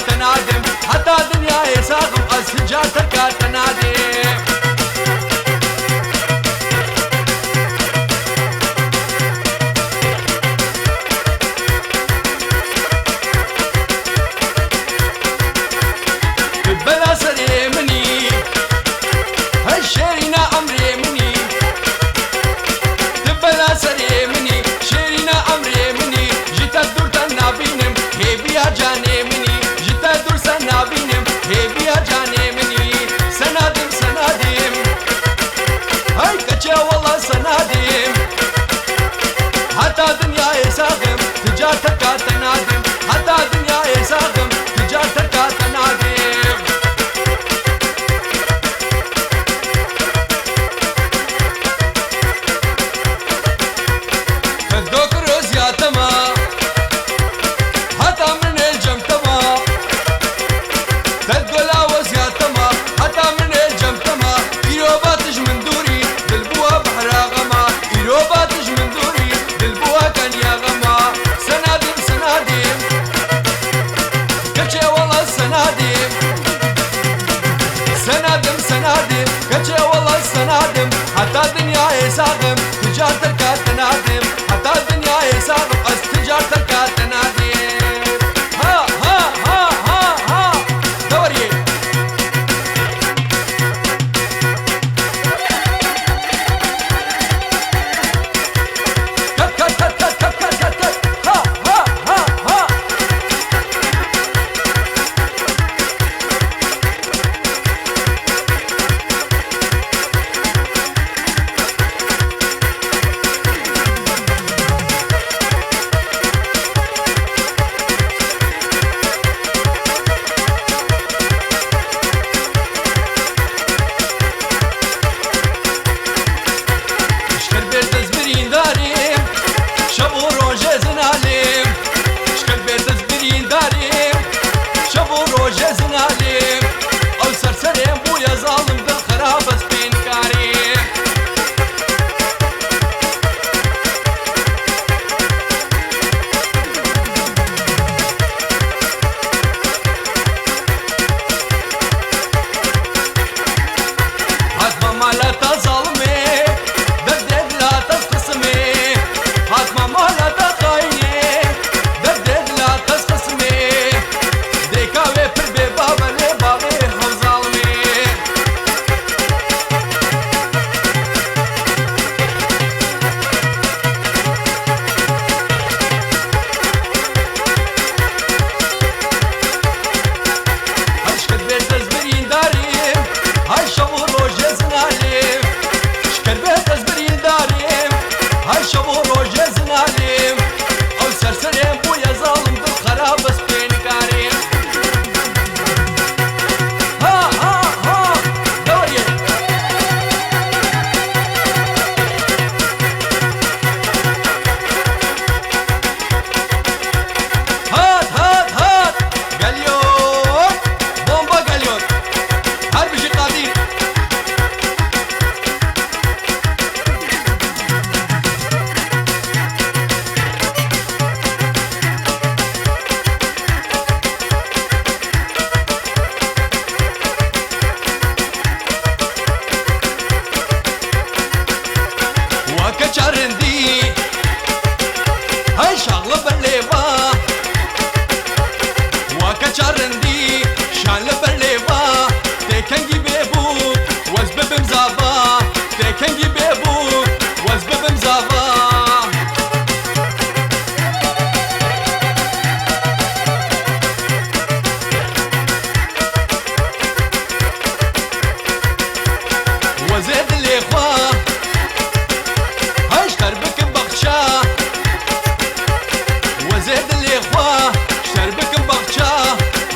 تنادم حتى دنيا يساقم أسجاتك تنادم بلا سري مني هالشيرنا أمري مني بلا سري مني شيرنا أمري مني جيت الدور تنابينم هي بيا جاني مني جيت الدور سنابينم هي بيا جاني مني سنادم سنادم هاي كتشا والله سنادم حتى دنيا يساقم تجارتك تنادم حتى دنيا يساقم تجارتك تنادم سنادم كتشي والله سنادم حتى الدنيا يساقم تجارتك تنادم حتى الدنيا يساقم تجارتك تنادم ها ها ها ها ها دوري كت كت كت كت كت كت كت ها ها ها ها شغله بالليبا وكشرندي شان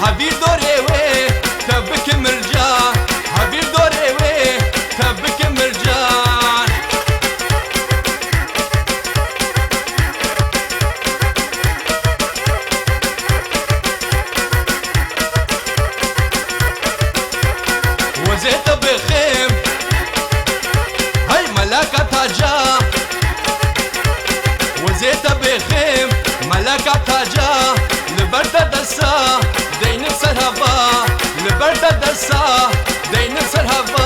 هبير دوري وي تبك مرجان هبير دوري وي تبك مرجان وزيت بخيم هاي ملاكة تاجا وزيت بخيم ملاكة تاجا لبرد دسا دين بسر هوا لبرد دسا دين بسر هوا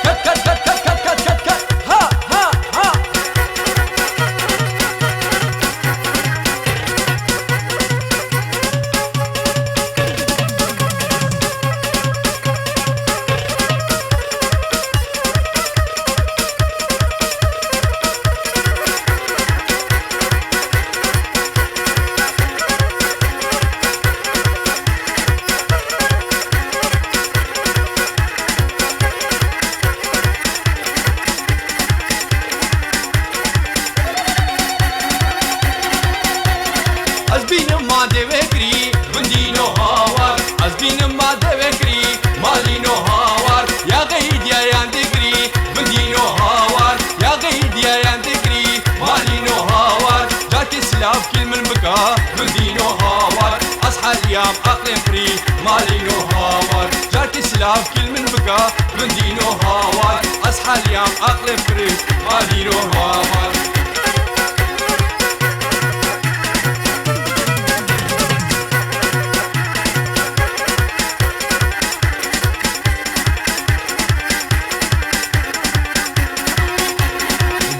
كت كت كت كت كت كت كت ها ها ها أزبين ما دبكري بندينو هاوار أزبين ما دبكري مالينو هاوار يا غيد يا ياندكري بندينو هاوار يا غيد يا ياندكري مالينو هاوار جاتي سلاف كل من بكا بندينو هاوار أصحى اليوم أقلم فري مالينو هاوار جاتي سلاف كل من بكا بندينو هاوار أصحى اليوم أقلم فري مالينو هاوار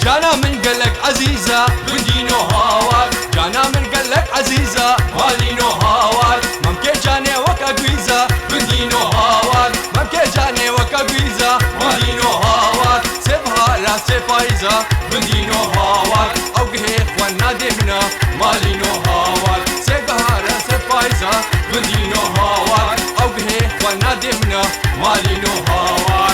جانا من قلك عزيزة بندينو هاوار جانا من قلك عزيزة مالينو هاوار ممكن جاني وكا قويزة بندينو هاوار ممكن جاني وكا قويزة مالينو هاوار سيبها لا سيفايزة بندينو هاوار او قهيخ والنادي منا مالينو هاوار سيبها لا سيفايزة بندينو هاوار او قهيخ والنادي منا مالينو هاوار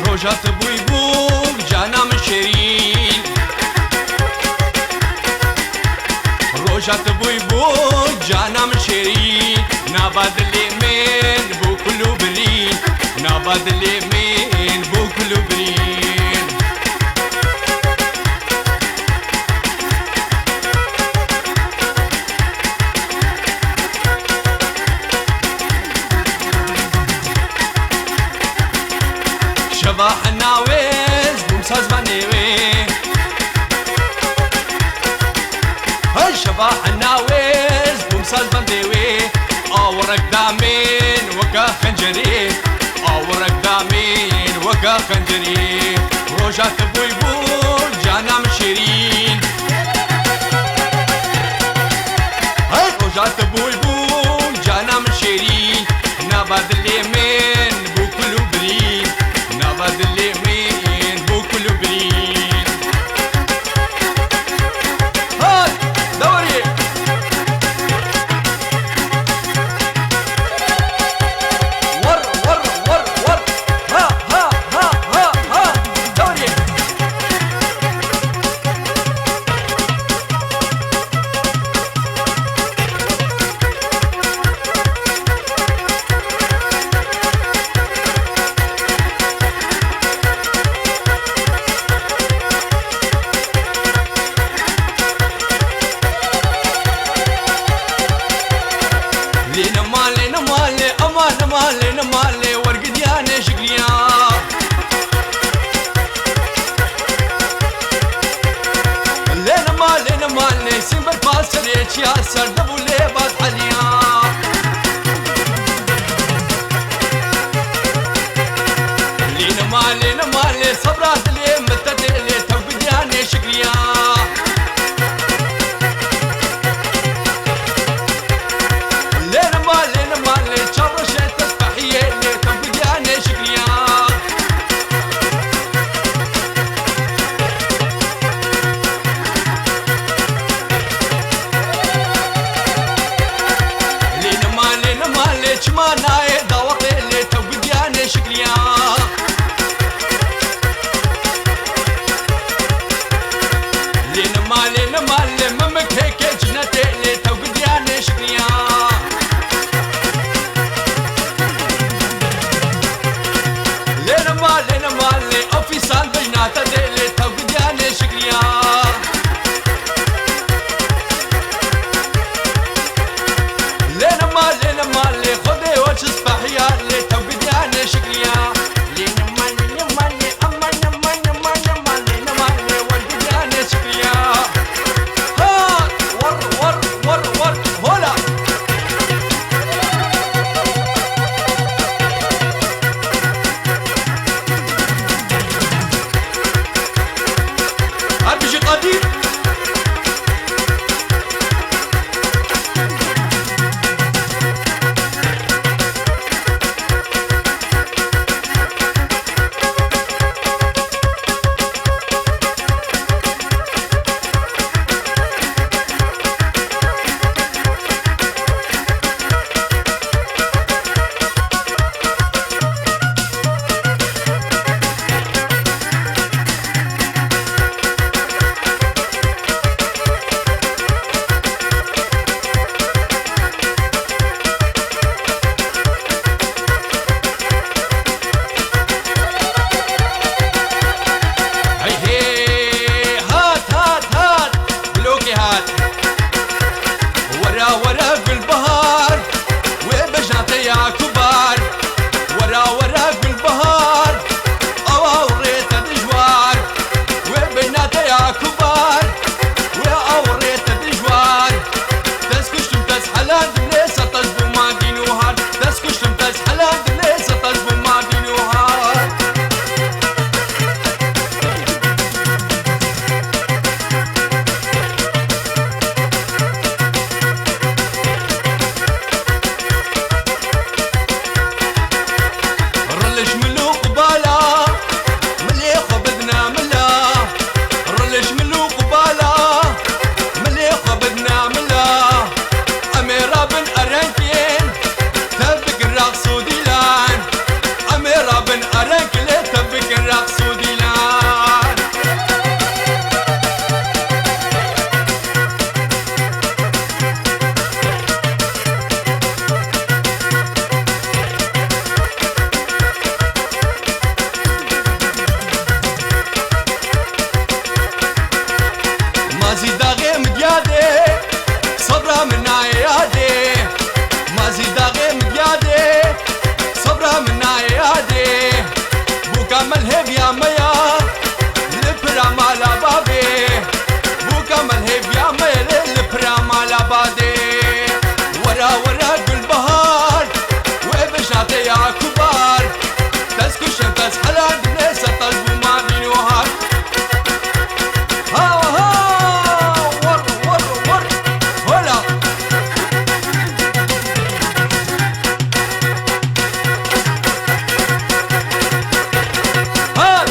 روجات بوي بوك جانا من شيرين روجات بوي بوك جانا من شيرين ناباد اليمين بو كلو برين ناباد اليمين بو كلو برين شباح الناويز بومساز بانيوي هاي شباح الناويز بومساز بانيوي اورك دامين وكا خنجري اورك دامين وكا خنجري روجات بوي بول جانا من شيرين هاي روجات بوي بول جانا من شيرين ناباد اليمين بو كلو برين ناباد اليمين بو كلو برين هاي دوري ور ور ور ور ها ها ها ها ها دوري مالي مالي ورقدياني شقريا لينا مالي سيمبر باسريتش يا سردبو ليبات حاليا لينا مالي صبرات لي متدلي توقدياني شقريا لينا مالي تشرشت تسبحية لي توقدياني شقريا لينا مالي شماناي داوطي لي توقدياني شقريا لينا مالي ممك هيك جنتي لي توقدياني شقريا لينا مالي اوفيسان بجناتا لي توقدياني شقريا لينا مالي خذي وجه صباحيا لي توقدياني شقريا لينا مالي مالي ورقدياني شقريا ها ور هولا هاد بيجي قدير ورا بالبهار وبجناتي يا كبار ورا بالبهار أوريت الجوار وبجناتي يا كبار وأوريت الجوار تسكشتم تسحلان دنيسة تجبو ما دينوهار تسكشتم تسحلان دنيسة تجبو ما دينوهار رلش ملو قبالا مليخ بدنا ملا رلش ملو قبالا مليخ بدنا ملا أميرا بن أرنكين تبك الرقص وديلان أميرا بن أرنكين تبك الرقص وديلان مازي داغي مديادي صبرا من عيادي مازي داغي مديادي صبرا من عيادي بوكا ملهب يا ميا لبرا مالا بابي بوكا ملهب يا ميا لبرا مالا بادي ورا بالبهار وبجناتي يا كبار تسكشن تسحلان دنيسة تجبو ما دينوهار ور هولا هات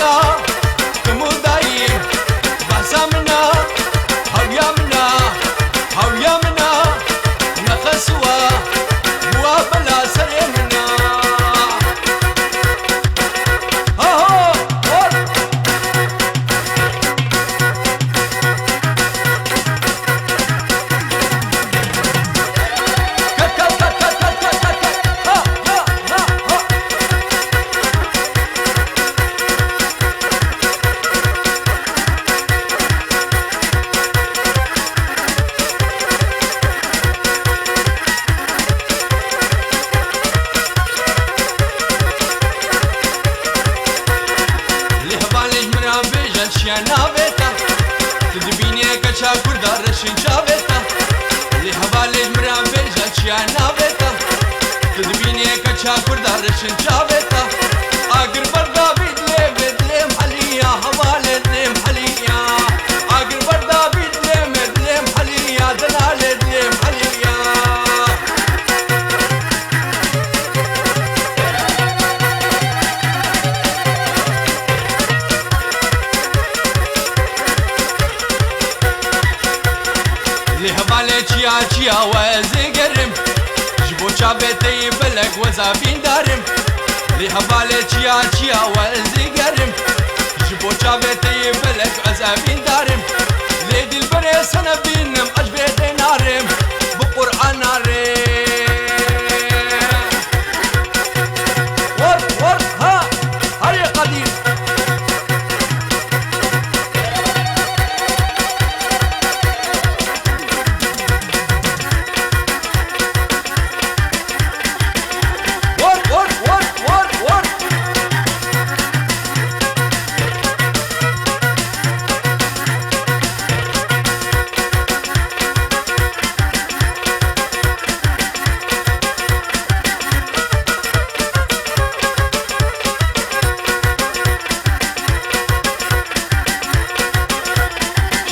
منا تمودايم بحسا منا هاويا منا هاويا منا نخسوا بوا بلا سري منا هاهو نابتا تدبيني كشا كردا رشين شابتا اللي حوالي مرام بيجا شيا نابتا تدبيني كشا كردا رشين شابتا اگر بردا بيدلي بدلي محليا حوالي دلي محليا اگر بردا بيدلي بدلي محليا دلالي دلي محليا لهبالي چيا چيا وزيقرم جبو شابتي بلك وزابين دارم لهبالي چيا چيا وزيقرم جبو شابتي بلك وزابين دارم ليدي البري سنة بينم أجبيتي نارم بقرآن نارم ور ها هاي قديم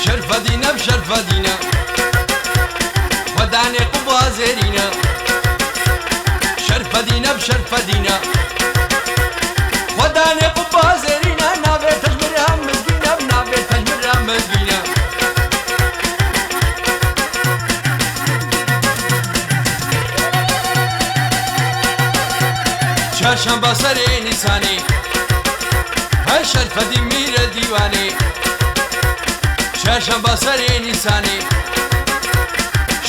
شرفدينا بشرفدينا وداني قبا زيرينا شرفدينا بشرفدينا وداني قبا زيرينا نابي تجمرها مزقينا بنابي تجمرها مزقينا شاشم بصري نساني هاي شرفدي مير ديواني شاشم بصري نساني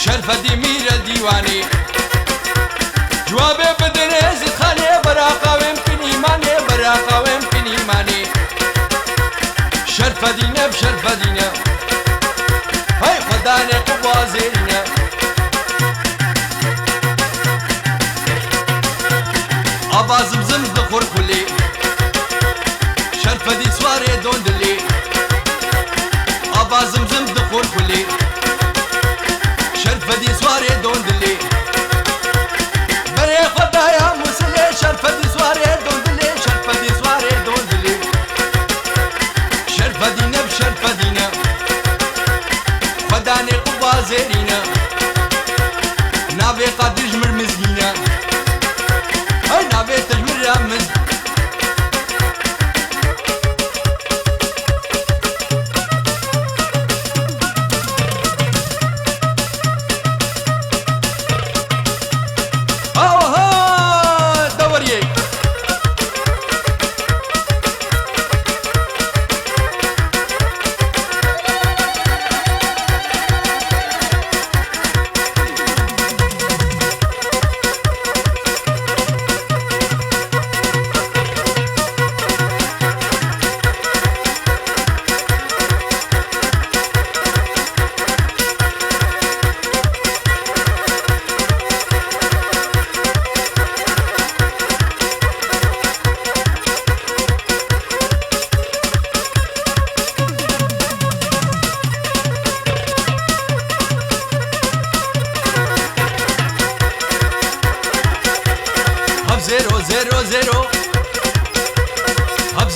شرفدي مير ديواني جوابي بدني زد خاني براقا ويمكن إيماني براقا ويمكن إيماني شرفدينا بشرفدينا هاي خداني قبا زيرنا أبا زمزم دخور كلي شرفدي سواري دوندلي أبا زمزم دخول كلي شرفدي سواري دوندلي بري خدايا مسلي شرفدي سواري دوندلي شرفدي سواري دوندلي شرفدينا بشرفدينا خداني قبا زيرينا نابي قد يجمر مزقينا هاي نابي تجمر مزقينا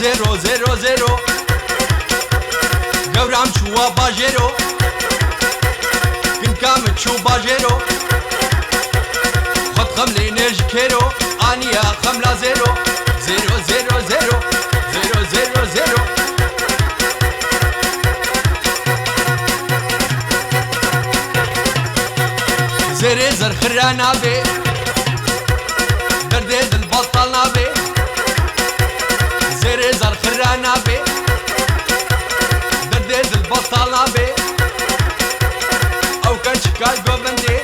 زيرو زيرو زيرو قورام شوا باجيرو كن كامل شو باجيرو خد خملي نيج كيرو انيا خملا زيرو زيرو زيرو زيرو زيرو زيرو زيرو خرانا بي دردي دل بطلنا بي زيري زر خرانا بي دردي دل بطلنا بي او كان شكال قوبندي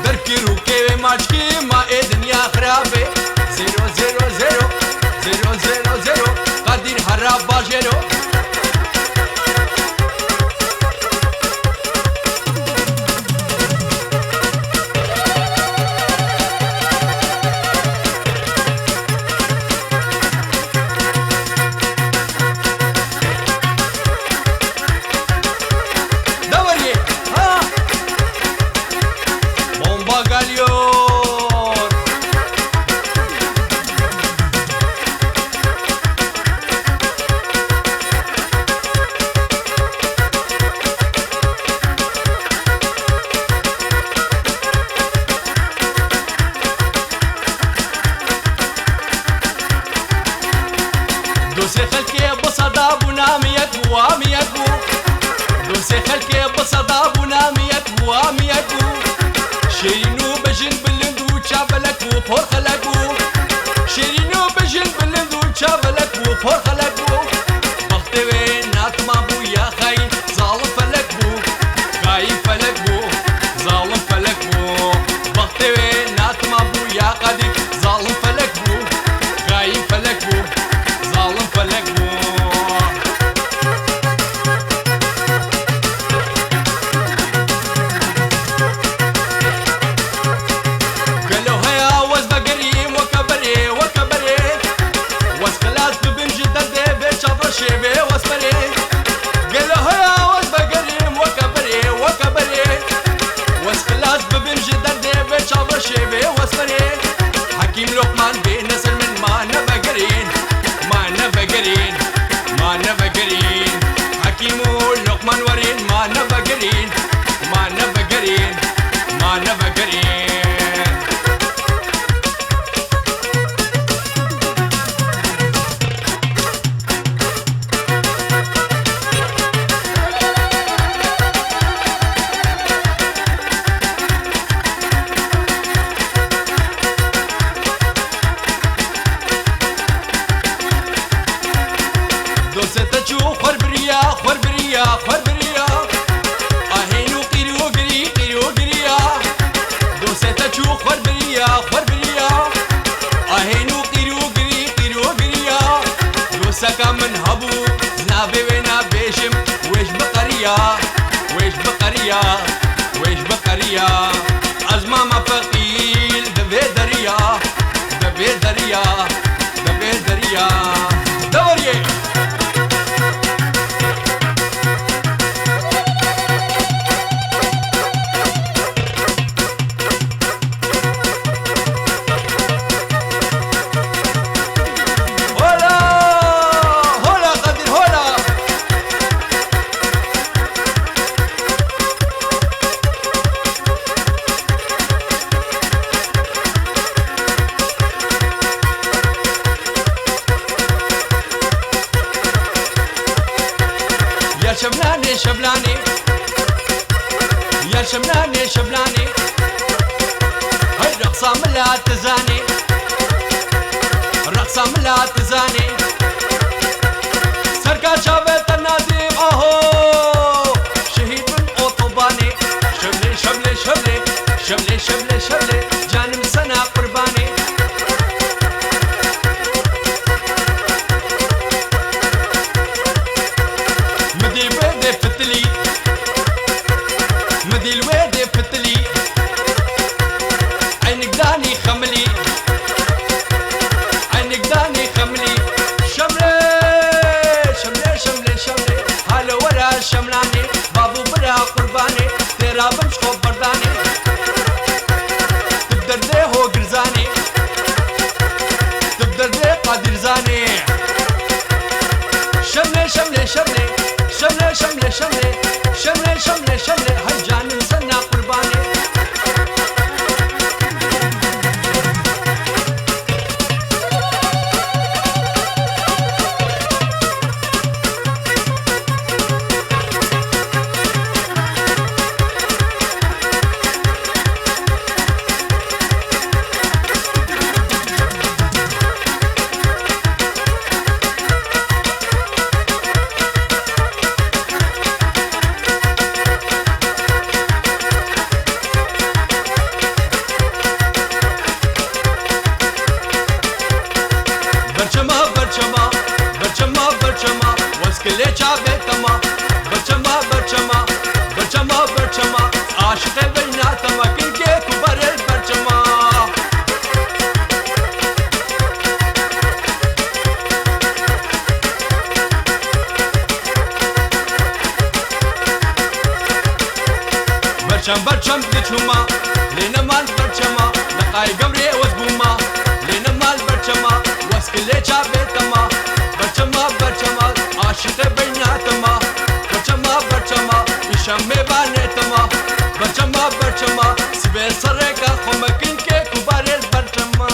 دركي روكي ماجكي ما اي دنيا خرابي زيرو زيرو زيرو زيرو زيرو زيرو قادين حراب باجيرو دوسي خلكي بصداب وناميك واميكو دوسي خلكي بصداب وناميك واميكو شيرينو بجن بلندو تشابلك وفور خلقو شيرينو بجن بلندو تشابلك وفور خلقو بختي وين ناتما بو يا خاين ظالم فلك بو خاين فلك بو ظالم فلك بو بختي وين ناتما بو يا قديم ظالم فلك بو خاين فلك بو ظالم فلك بو قالوا هيا وز بقريم وكبري وكبري وز خلاص ببن جدد بيش عبرشيبي واسبري قالوا هيا وز بقريم وكبري وكبري وز خلاص ببن جدد بيش عبرشيبي واسبري حكيم لقمان بي نسل من ما نبقرين ما نبقرين ما نبقرين حكيمو لقمان ورين ما نبقرين ما نبقرين ما نبقرين دوسته چو خربريا خربريا خربريا اهينو قيرو قري قيرو قريا دوسته چو خربريا خربريا اهينو قيرو قري قيرو قريا دوسكا من هبو زنابي وينا بيشم ويش بقريا ويش بقريا ويش بقريا ازما ما فقيل دبي دريا دبي دريا دبي دريا دوري شبلاني شبلاني يا شبلاني شبلاني هاي رقصة ملا تزاني رقصة ملا تزاني سركا شابت النادي اهو شهيد من اوطوباني شبلي شبلي شبلي شبلي شبلي شبلي جانم سنة قرباني مدي الويدي فتلي مدي الويدي فتلي عينك داني خملي عينك داني خملي شملي شملي شملي شملي هلا ورا شملاني بابو برا قرباني تيرا بمش خوب برداني تبدر دي هو قرزاني تبدر دي قادر زاني شملي شملي شملي شملي شملي شملي شملي شملي شملي هاي جانم سنة قرباني چابێتەمە بەرچەمە بەرچەمە بەرچەمە بەرچەمە عاشقێ بەیناتەمە کنکێک و بەرێ بەرچەمە بەرچەم بەرچەم دچوومە لێنەمان بەرچەمە لەقای گەورێ وەز بوومە لێنەمال بەرچەمە وەسکە لێ چابێتەمە بەرچەمە بەرچەمە عاشقێ بەیناتەمە بەرچەمە بەرچەمە ئیشەم مێبانێتەمە بەرچەمە بەرچەمە سبێ سەرێکە خۆمە کنکێک و بارێت بەرچەمە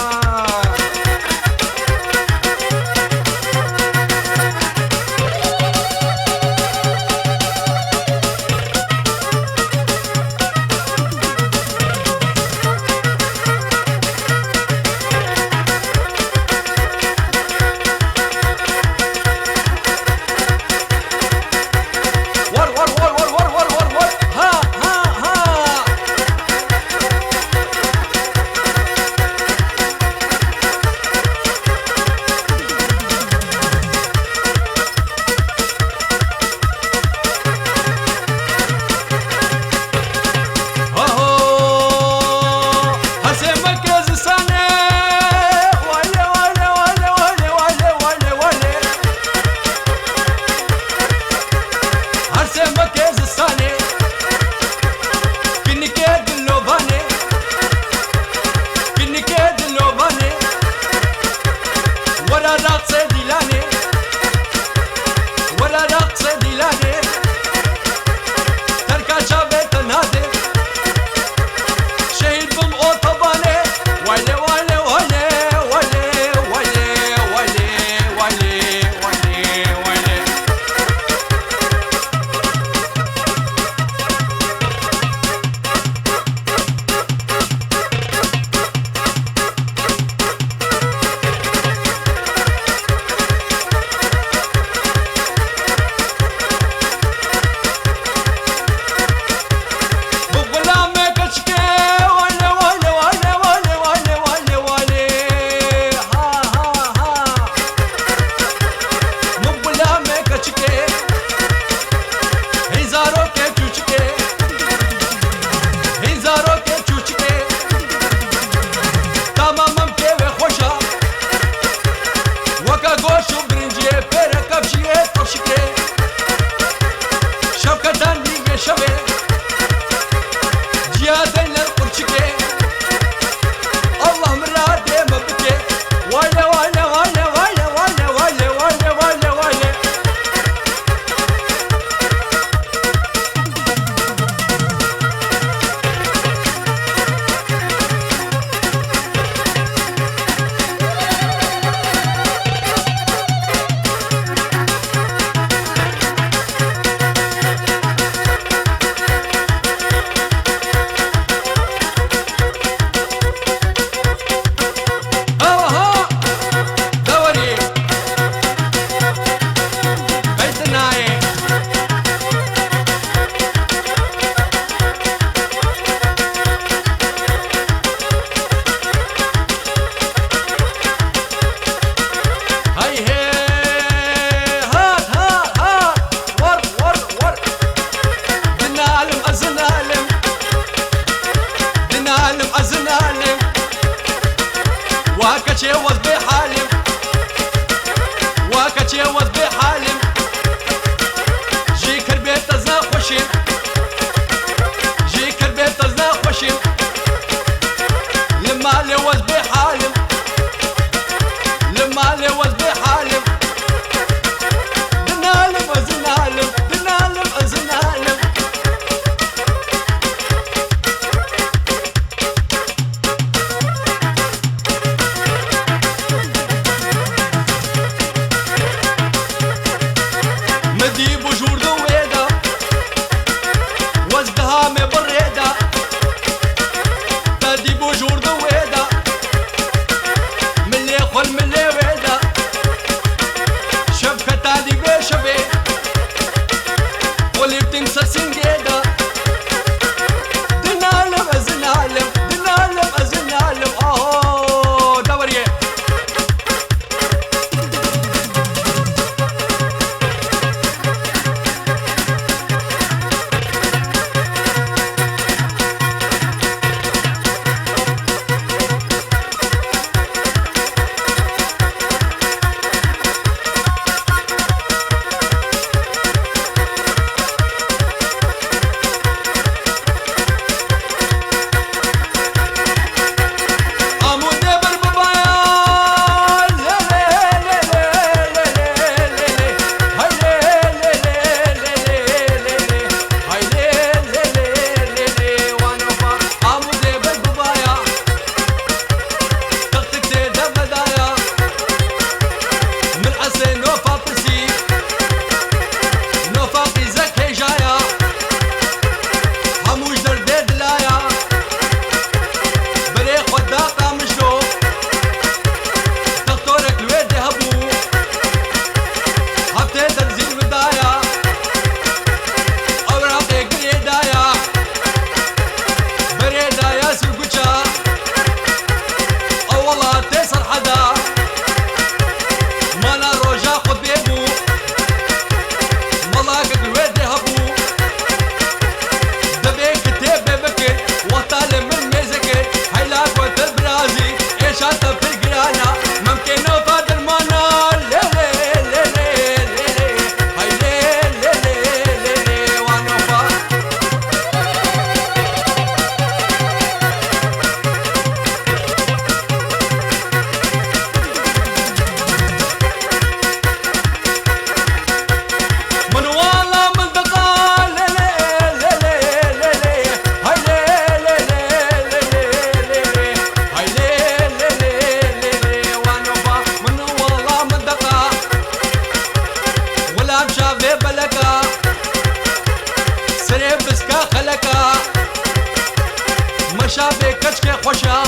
پیشا به کچک خوشا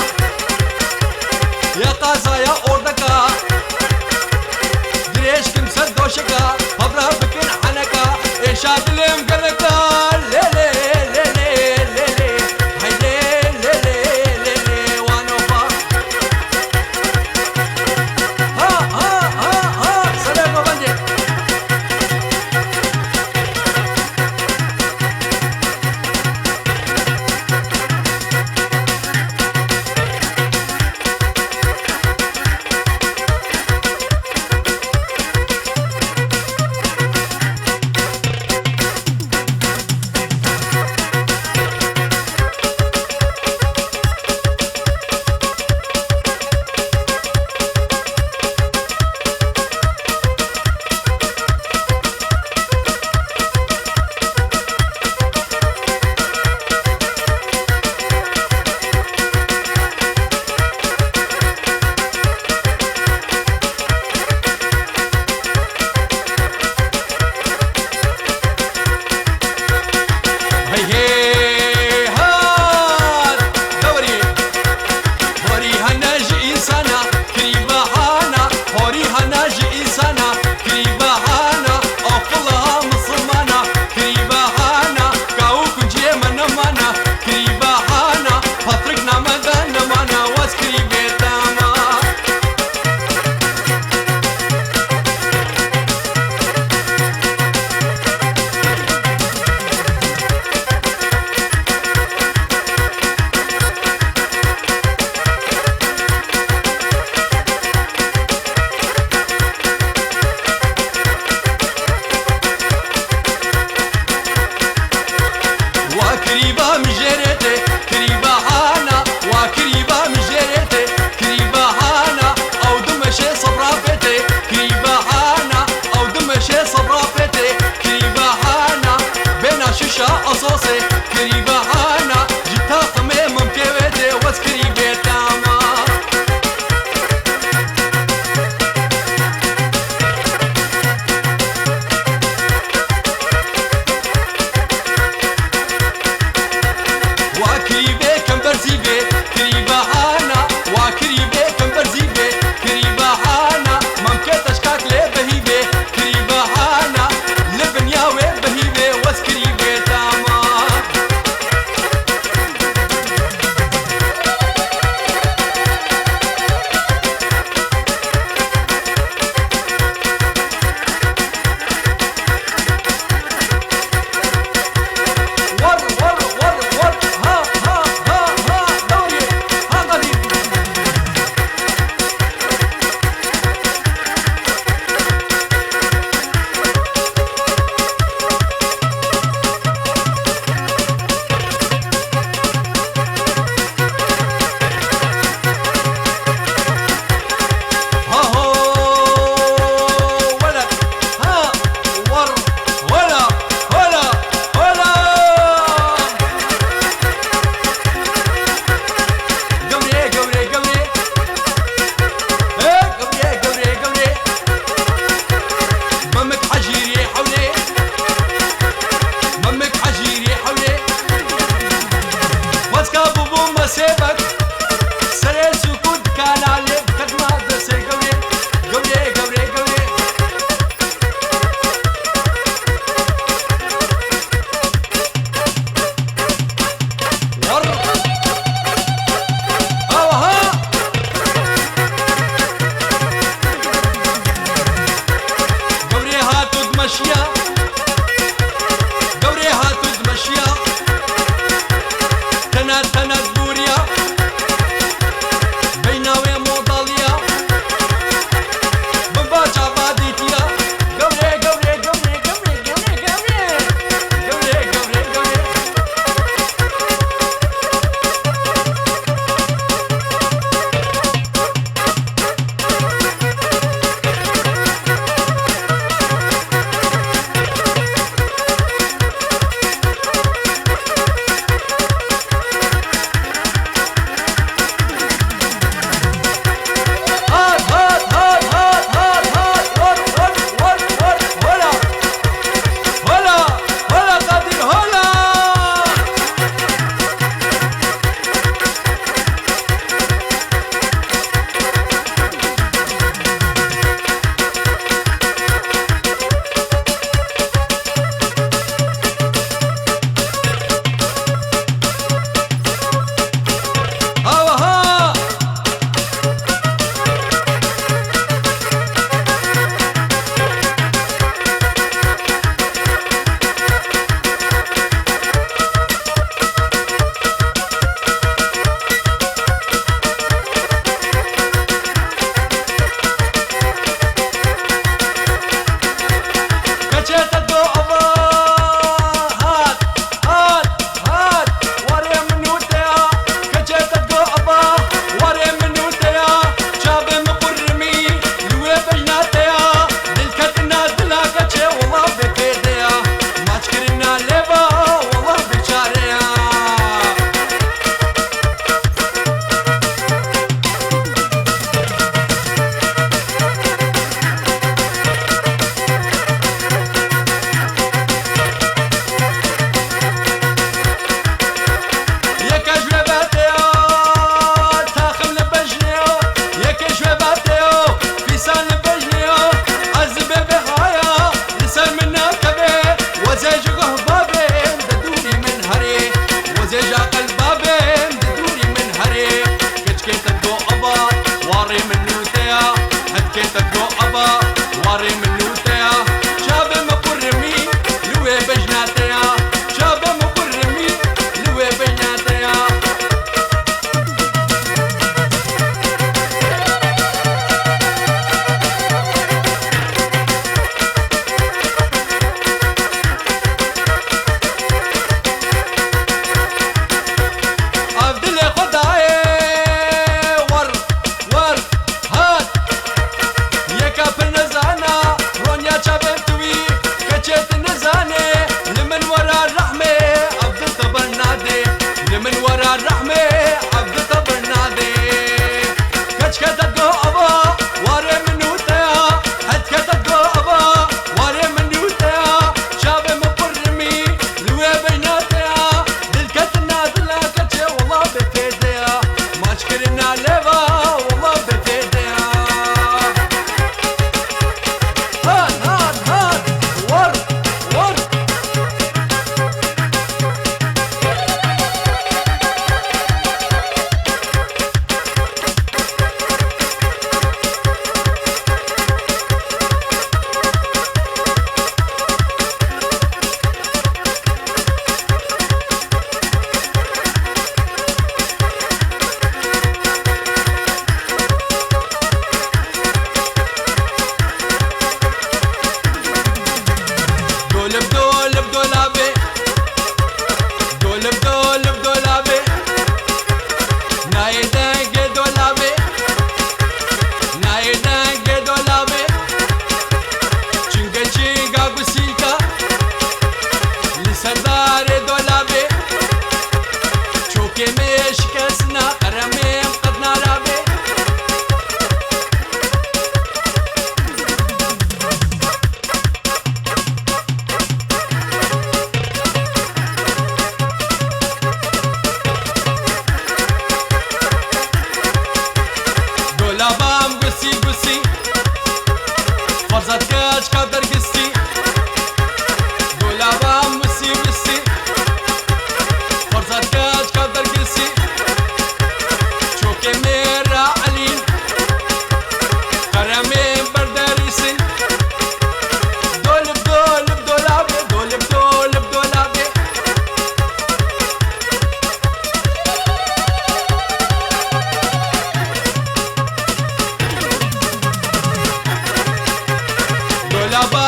یا قازا یا اردکا دريش كم سد وشكا هبرا بكن حنكا إيشا دلم قلكا ليلي ليلي ليلي هاي ليلي ليلي ليلي وانوفا ها سلام بندي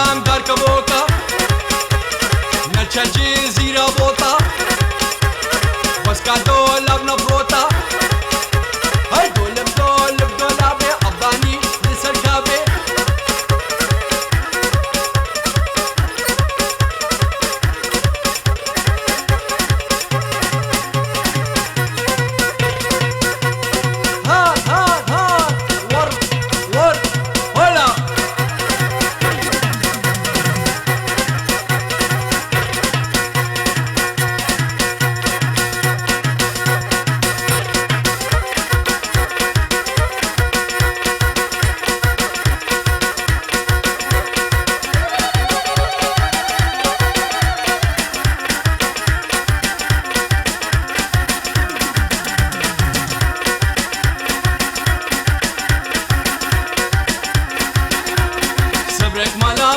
دام دار كبوكا نرچجي زيرا بوتا وسكاتو لبنا بروتا هاي دولب دولب دولابي أباني لسركابي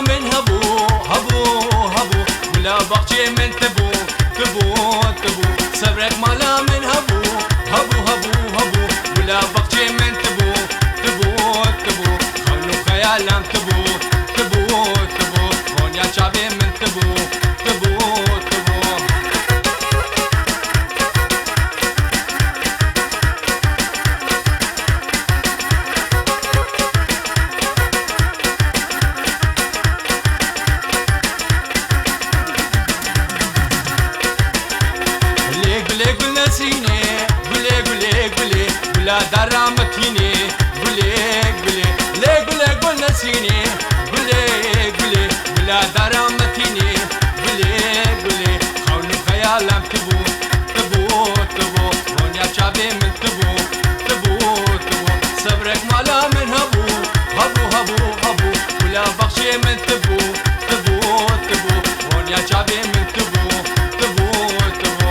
من هبو هبو هبو ولا بقشي من تبو تبو تبو صبرك مالا من هبو هبو هبو هبو ولا بقشي من تبو تبو تبو خلو خيالم تبو تبو تبو هون يا شعبي من تبو تبو تبو بلا درامتيني بليك بليك ليك بليك ونسيني بليك بليك بلا درامتيني بليك بليك خوني خيالم تبو تبو تبو هون يا شعبي من تبو تبو تبو صبرك مالا من هبو هبو هبو هبو ولا بخشي من تبو تبو تبو هون يا شعبي من تبو تبو تبو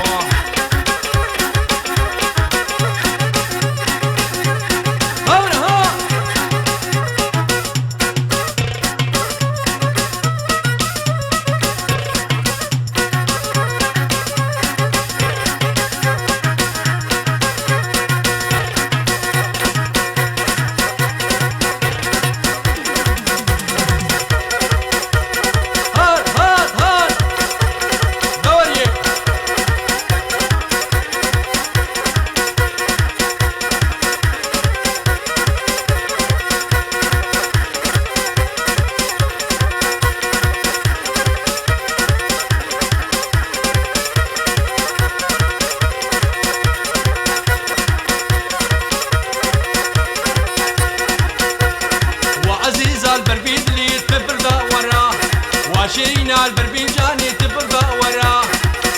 شيرين البربيجاني تبقى ورا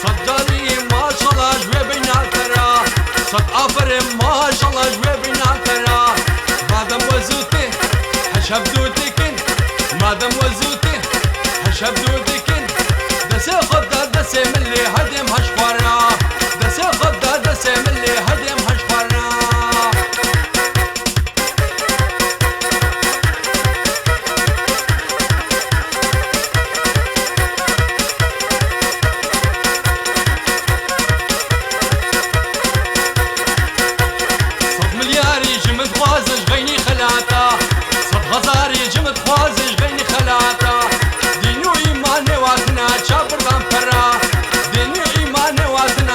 صدري ما شاء الله جوي بين الترا صد افر ما شاء الله جوي بين الترا مادام وزوتي حشب دودكن مادام وزوتي حشب دودكن دسي خدر دسي ملي هدم هشفرا دسي خدر دسي ملي هدم هشفرا غزاري جمد خوازش غيني خلاتا دينو إيماني واتنا شابر غنفرا دينو إيماني واتنا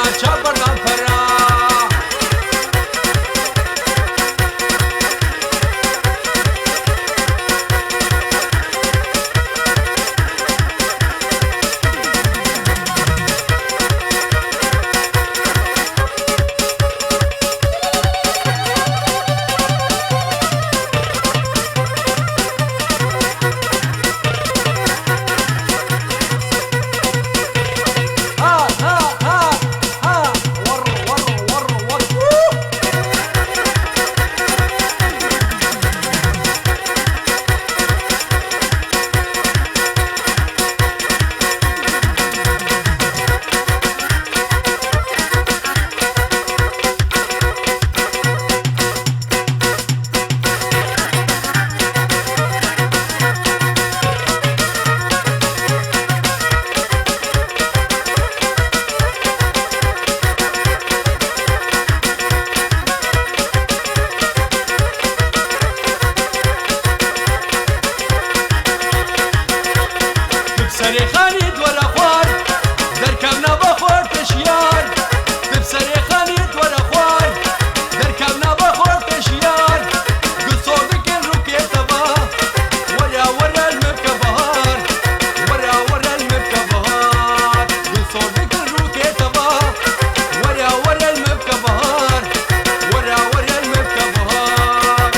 سرخانی دور خوار در کم نبخور تشیار تب سرخانی دور خوار در کم نبخور تشیار قصود کن رو که تبا ورا ورا المبکە بهار ورا ورا المبکە بهار قصود کن رو که تبا ورا ورا المبکە بهار ورا ورا المبکە بهار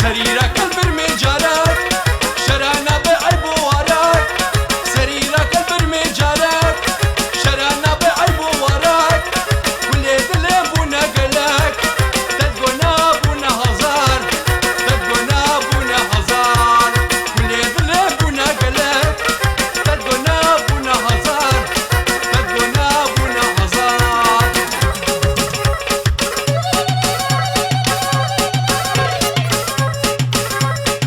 سريرك البرمجالك شرانا بعيب وراك سريرك البرمجالك شرانا بعيب وراك كل دلم بونا قلك تدقنا بونا هزار تدقنا بونا هزار كل دلم بونا قلك تدقنا بونا هزار تدقنا بونا هزار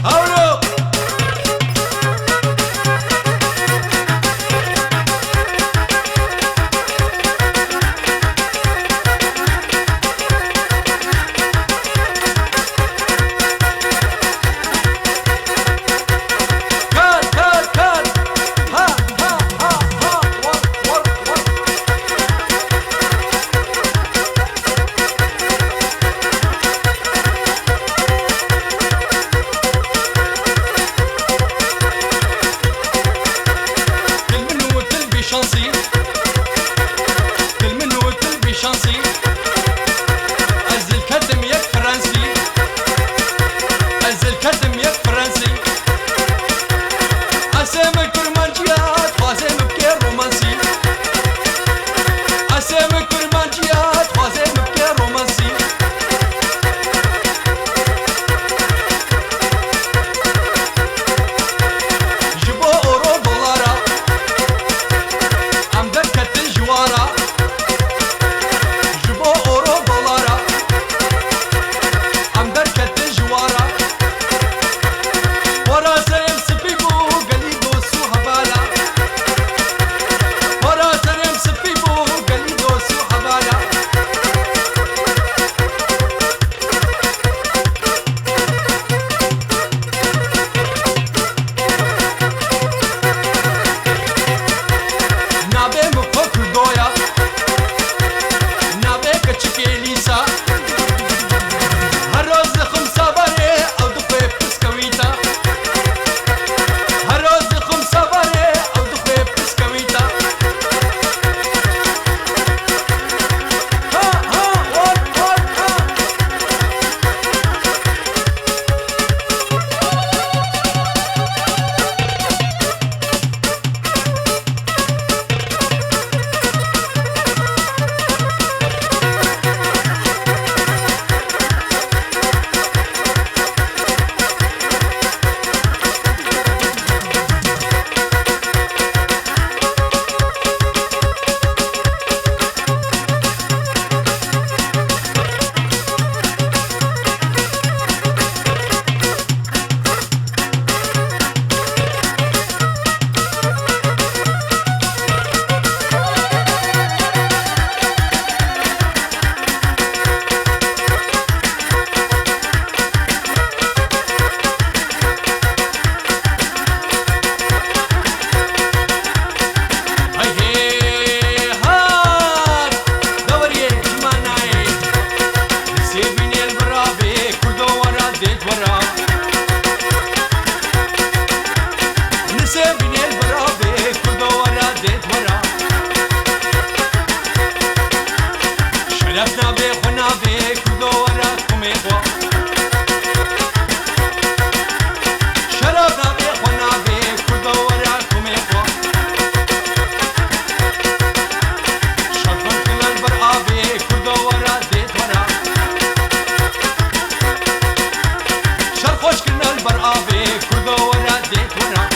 هولو كان كان ها ها ها ها ور ور ور كل منو تلبي شانسي كل منو تلبي شانسي أزل كدم يك فرنسي أزل كدم يك فرنسي أسامك كرمانجيات خوازم بكير رومانسي أسامك كرمانجيات خوازم بكير رومانسي جبو أورو دولارا عم دركت الجوارا جبو أورو دولارا عم دركت الجوارا ورا سرم سبيبو قليدو سو هبالا ورا سرم سبيبو قليدو سو هبالا نابه مفكر دويا نابه كچك ليسا هر روز خمسة باره او دخوي بسكويتا هر روز خمسة باره او دخوي بسكويتا ها ها ور ور ها خوش كنا البرقابي كردو ورا ديت ورا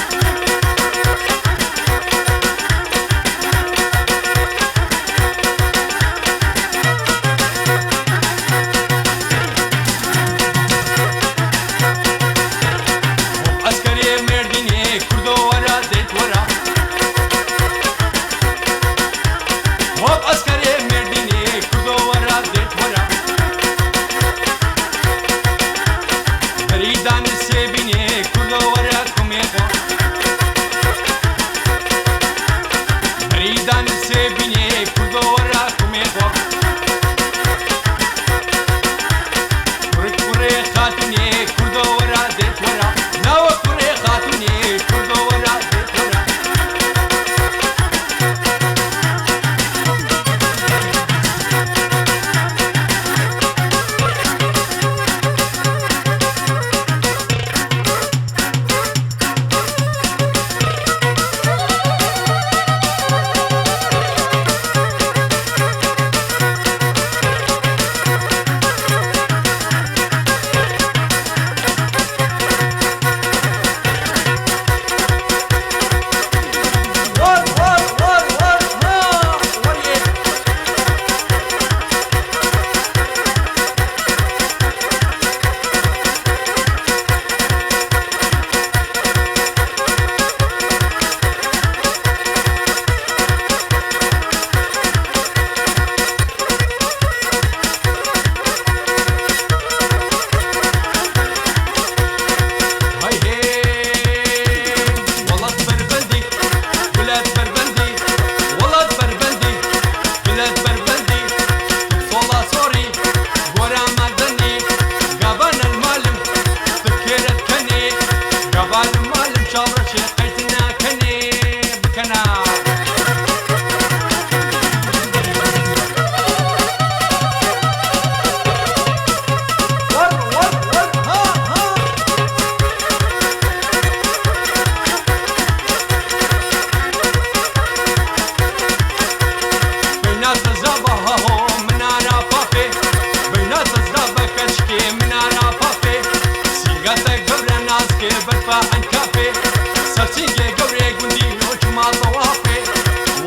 سرسینگێ گەورێ گوندی نۆچما تەواقێ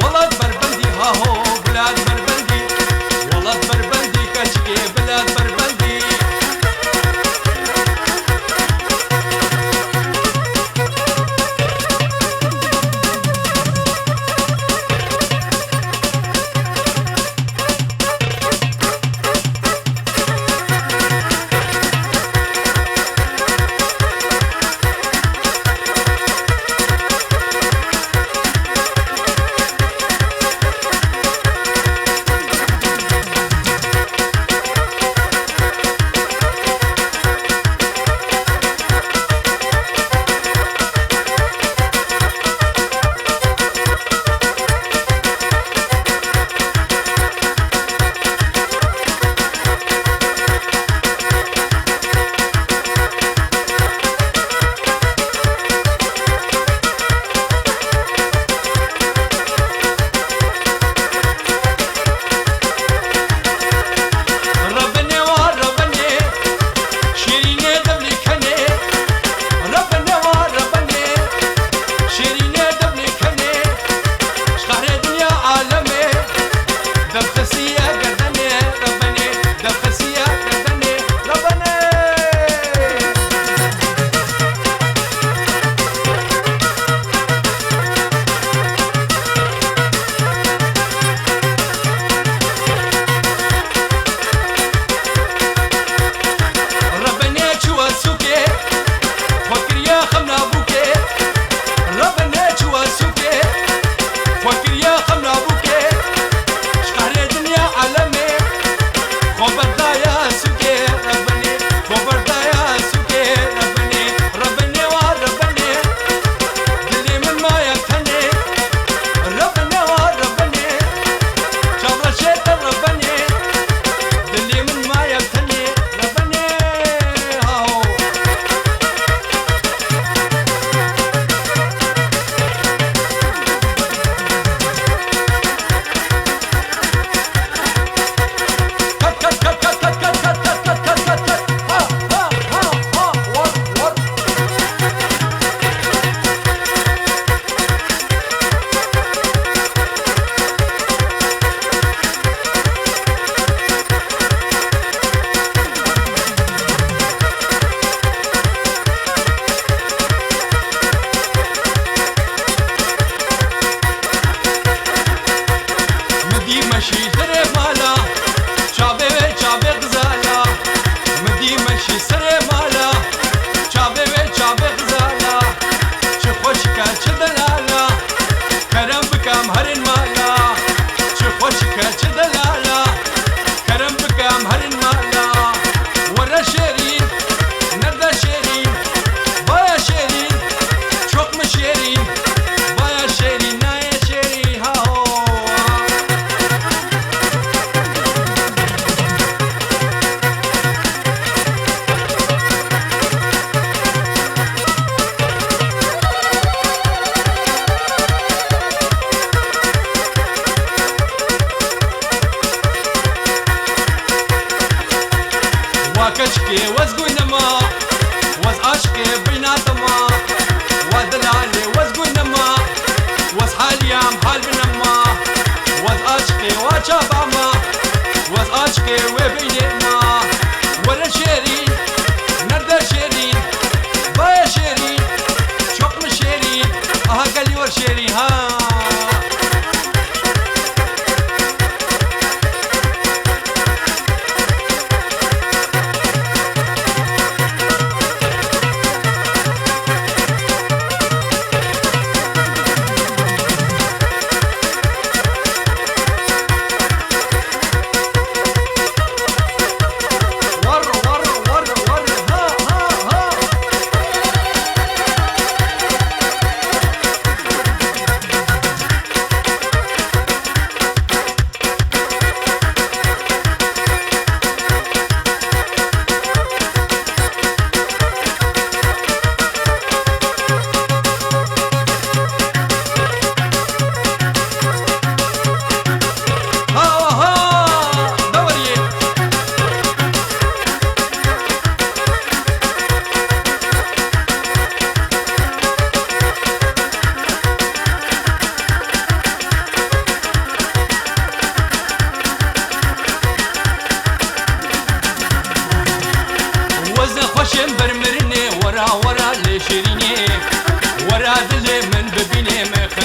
وڵات بربەندی هاهۆ بلاد بربەندی وڵات بربەندی کەچکێ بلاد بربەندی كشكي وزقونما وز عشقي بيناتما ودلالي وزقونما وز حالي عم حال بنما وز عشقي وشابعما وز عشقي وبينما ولا شيرين نردا شيرين بايا شيرين شوق مشيرين قالي ور شيرين ها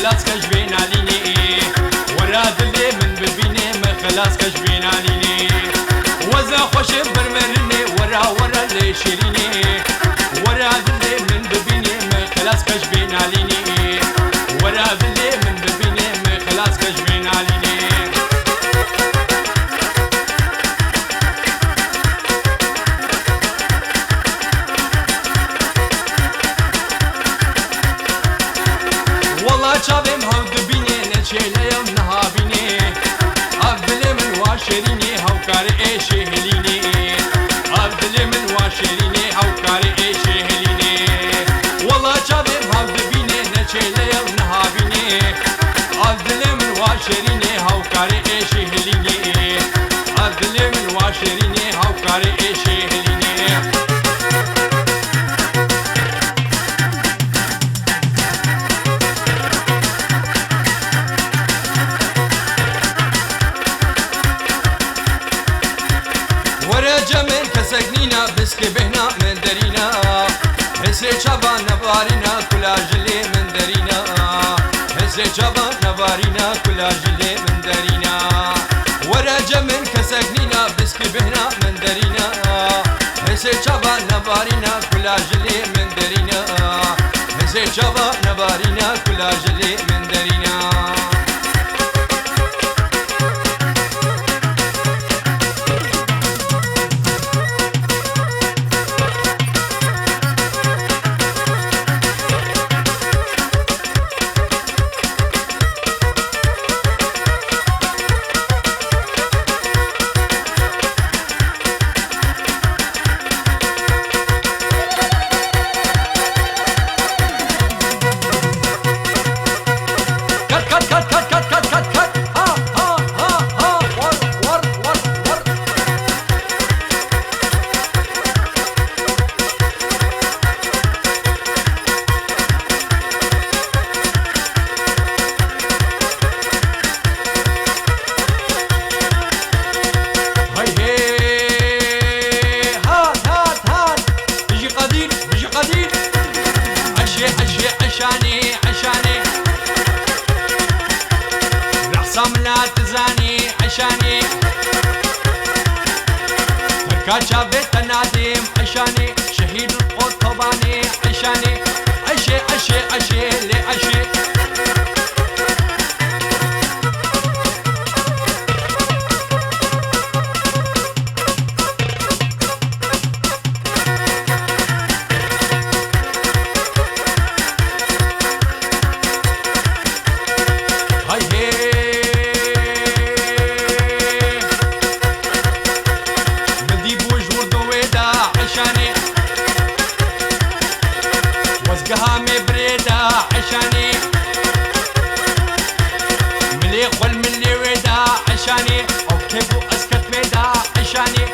خلاص كش بين عليني وراد اللي من ببيني ما خلاص كش بين عليني وزا خوش برمرني ورا اللي شيريني وراد اللي من ببيني ما خلاص كش بين عليني وراد اللي من ببيني ما خلاص كش بين عليني والله شابم هود بيني نشيله يوم نهابيني عبدل من واشريني هوكار ايشي هليني عبدل من واشريني هوكار ايشي هليني والله شابم هود بيني نشيله يوم نهابيني عبدل من واشريني هوكار ايشي هليني عبدل من واشريني هوكار ايشي هليني جمن كسكنينا بسكي بهنا من درينا هسي شابان نبارينا كلا جلي من درينا هسي شابان نبارينا كلا جلي من درينا ورا جمن كسكنينا بسكي بهنا من درينا هسي شابان نبارينا كلا جلي من درينا هسي شابان نبارينا كلا جلي من درينا عشاني رقصم لا تزاني عشاني تركاتشا بيت النادم عشاني شهيد القوت طباني عشاني عشي لي عشي قهامي بريدة عشاني ملي خل ملي ويدا عشاني او كيفو اسكت ميدا عشاني